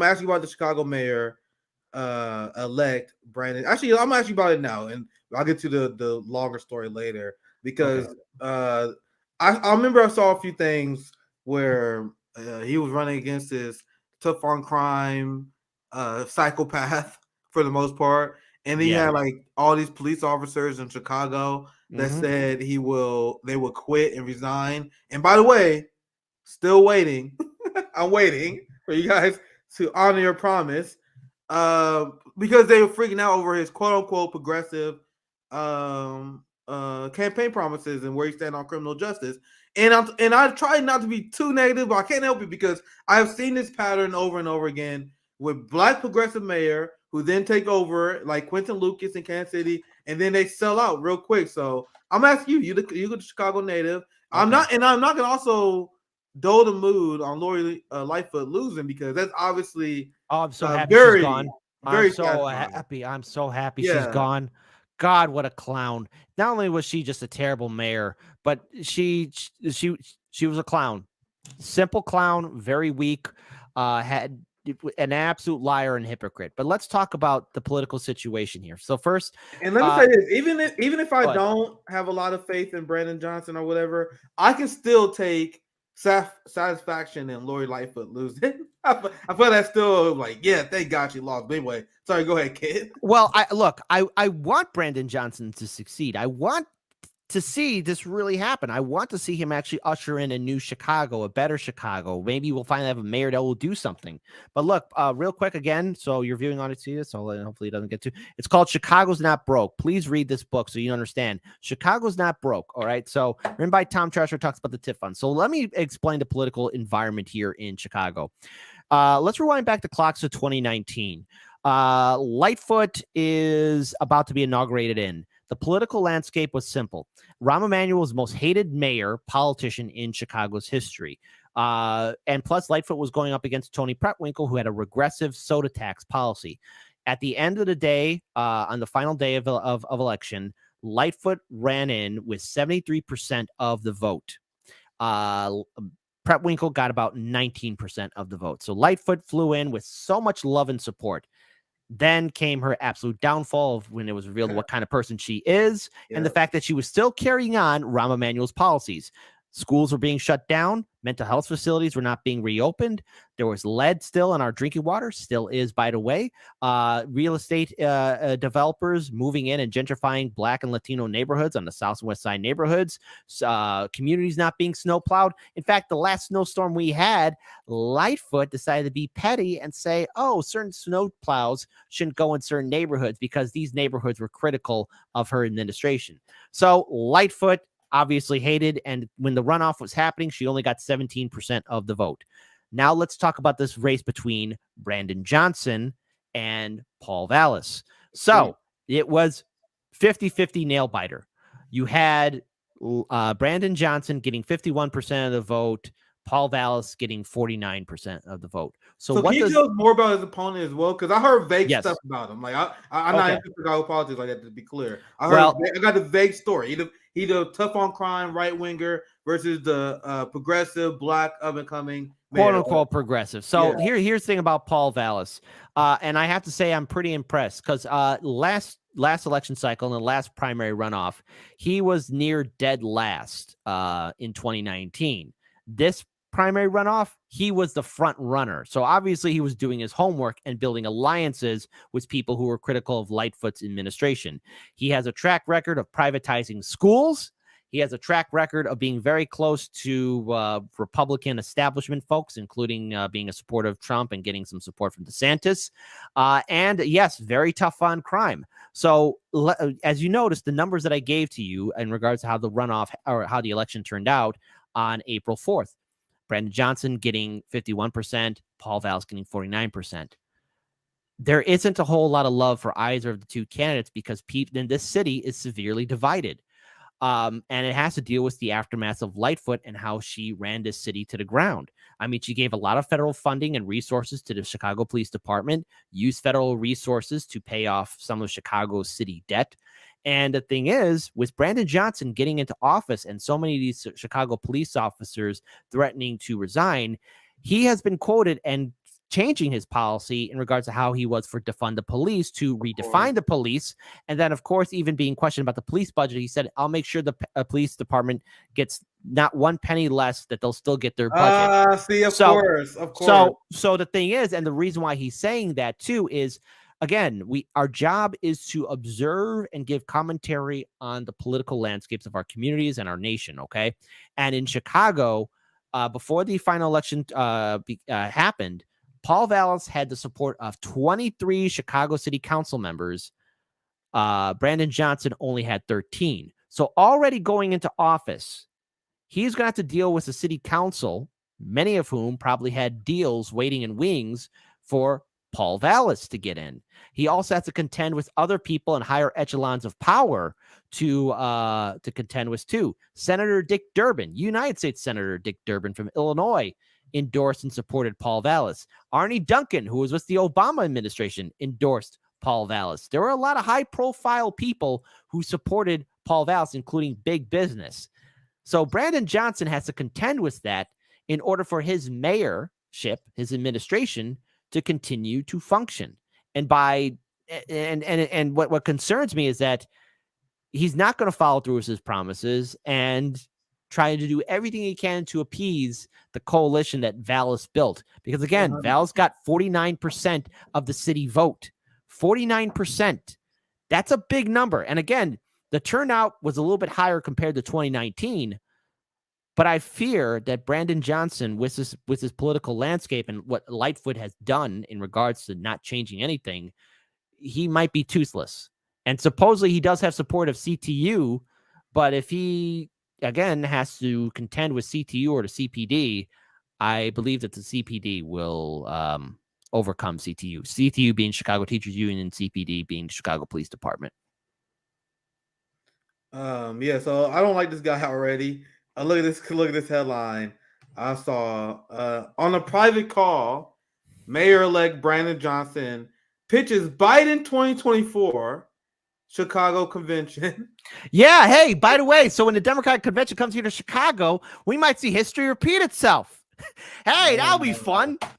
gonna ask you about the Chicago mayor elect Brandon. Actually, I'm gonna ask you about it now, and I'll get to the longer story later because I remember I saw a few things where he was running against this tough on crime psychopath for the most part, and then you had like all these police officers in Chicago that said they will quit and resign. And by the way, still waiting. I'm waiting for you guys to honor your promise. Because they were freaking out over his quote unquote progressive campaign promises and where he stand on criminal justice. And I try not to be too negative, but I can't help it because I've seen this pattern over and over again with black progressive mayor who then take over, like Quentin Lucas in Kansas City, and then they sell out real quick. So I'm asking you, you're the Chicago native. I'm not gonna also dole the mood on Lori Lightfoot losing because that's obviously I'm so happy she's gone. I'm so happy she's gone. God, what a clown. Not only was she just a terrible mayor, but she was a clown. Simple clown, very weak, had an absolute liar and hypocrite. But let's talk about the political situation here. So first, and let me say this: even if I don't have a lot of faith in Brandon Johnson or whatever, I can still take satisfaction in Lori Lightfoot losing. I feel that's still like, yeah, thank God she lost. But anyway, sorry, go ahead, kid. Well, I want Brandon Johnson to succeed. I want to see this really happen. I want to see him actually usher in a new Chicago, a better Chicago. Maybe we'll finally have a mayor that will do something. But look, real quick again, so your viewing audience see this, so hopefully it doesn't get to. It's called Chicago's Not Broke. Please read this book so you understand. Chicago's not broke, all right? So written by Tom Trasher, talks about the TIF fund. So let me explain the political environment here in Chicago. Let's rewind back the clocks to 2019. Lightfoot is about to be inaugurated in. The political landscape was simple. Rahm Emanuel was the most hated mayor, politician in Chicago's history. And plus, Lightfoot was going up against Tony Prettwinkle, who had a regressive soda tax policy. At the end of the day, on the final day of election, Lightfoot ran in with 73% of the vote. Prettwinkle got about 19% of the vote. So Lightfoot flew in with so much love and support. Then came her absolute downfall of when it was revealed what kind of person she is, and the fact that she was still carrying on Rahm Emanuel's policies. Schools were being shut down. Mental health facilities were not being reopened. There was lead still in our drinking water, still is, by the way. Real estate developers moving in and gentrifying Black and Latino neighborhoods on the South and West Side neighborhoods. Communities not being snowplowed. In fact, the last snowstorm we had, Lightfoot decided to be petty and say, oh, certain snowplows shouldn't go in certain neighborhoods because these neighborhoods were critical of her administration. So Lightfoot obviously hated, and when the runoff was happening, she only got 17% of the vote. Now let's talk about this race between Brandon Johnson and Paul Vallis. So it was 50-50 nail biter. You had Brandon Johnson getting 51% of the vote, Paul Vallis getting 49% of the vote. So can you tell us more about his opponent as well? Because I heard vague stuff about him. Like I'm not into Chicago politics like that, to be clear. I got the vague story. He the tough on crime right winger versus the progressive black up and coming quote unquote progressive. So here's the thing about Paul Vallis, and I have to say I'm pretty impressed because last election cycle in the last primary runoff, he was near dead last in 2019. This primary runoff, he was the front runner. So obviously he was doing his homework and building alliances with people who were critical of Lightfoot's administration. He has a track record of privatizing schools. He has a track record of being very close to Republican establishment folks, including being a supporter of Trump and getting some support from DeSantis. And yes, very tough on crime. So as you noticed, the numbers that I gave to you in regards to how the runoff or how the election turned out on April 4th, Brandon Johnson getting 51%, Paul Vallis getting 49%. There isn't a whole lot of love for either of the two candidates because people in this city is severely divided. And it has to deal with the aftermath of Lightfoot and how she ran this city to the ground. I mean, she gave a lot of federal funding and resources to the Chicago Police Department, used federal resources to pay off some of Chicago's city debt. And the thing is, with Brandon Johnson getting into office and so many of these Chicago police officers threatening to resign, he has been quoted and changing his policy in regards to how he was for defund the police to redefine the police. And then, of course, even being questioned about the police budget, he said, I'll make sure the police department gets not one penny less, that they'll still get their budget. Of course. So the thing is, and the reason why he's saying that too is, again, our job is to observe and give commentary on the political landscapes of our communities and our nation. Okay. And in Chicago, before the final election happened, Paul Vallas had the support of 23 Chicago City Council members. Brandon Johnson only had 13. So already going into office, he's going to have to deal with the city council, many of whom probably had deals waiting in wings for Paul Vallas to get in. He also has to contend with other people in higher echelons of power to contend with too. Senator Dick Durbin, United States Senator Dick Durbin from Illinois, endorsed and supported Paul Vallas. Arnie Duncan, who was with the Obama administration, endorsed Paul Vallas. There were a lot of high-profile people who supported Paul Vallas, including big business. So Brandon Johnson has to contend with that in order for his mayorship, his administration, to continue to function. And what concerns me is that he's not going to follow through with his promises and trying to do everything he can to appease the coalition that Vallas built. Because again, Vallas got 49% of the city vote. 49%. That's a big number. And again, the turnout was a little bit higher compared to 2019. But I fear that Brandon Johnson, with his political landscape and what Lightfoot has done in regards to not changing anything, he might be toothless. And supposedly he does have support of CTU, but if he, again, has to contend with CTU or the CPD, I believe that the CPD will overcome CTU. CTU being Chicago Teachers Union and CPD being the Chicago Police Department. So I don't like this guy already. Look at this headline. I saw on a private call, Mayor-elect Brandon Johnson pitches Biden 2024 Chicago convention. Yeah, hey, by the way, so when the Democratic convention comes here to Chicago, we might see history repeat itself. Hey, that'll be fun.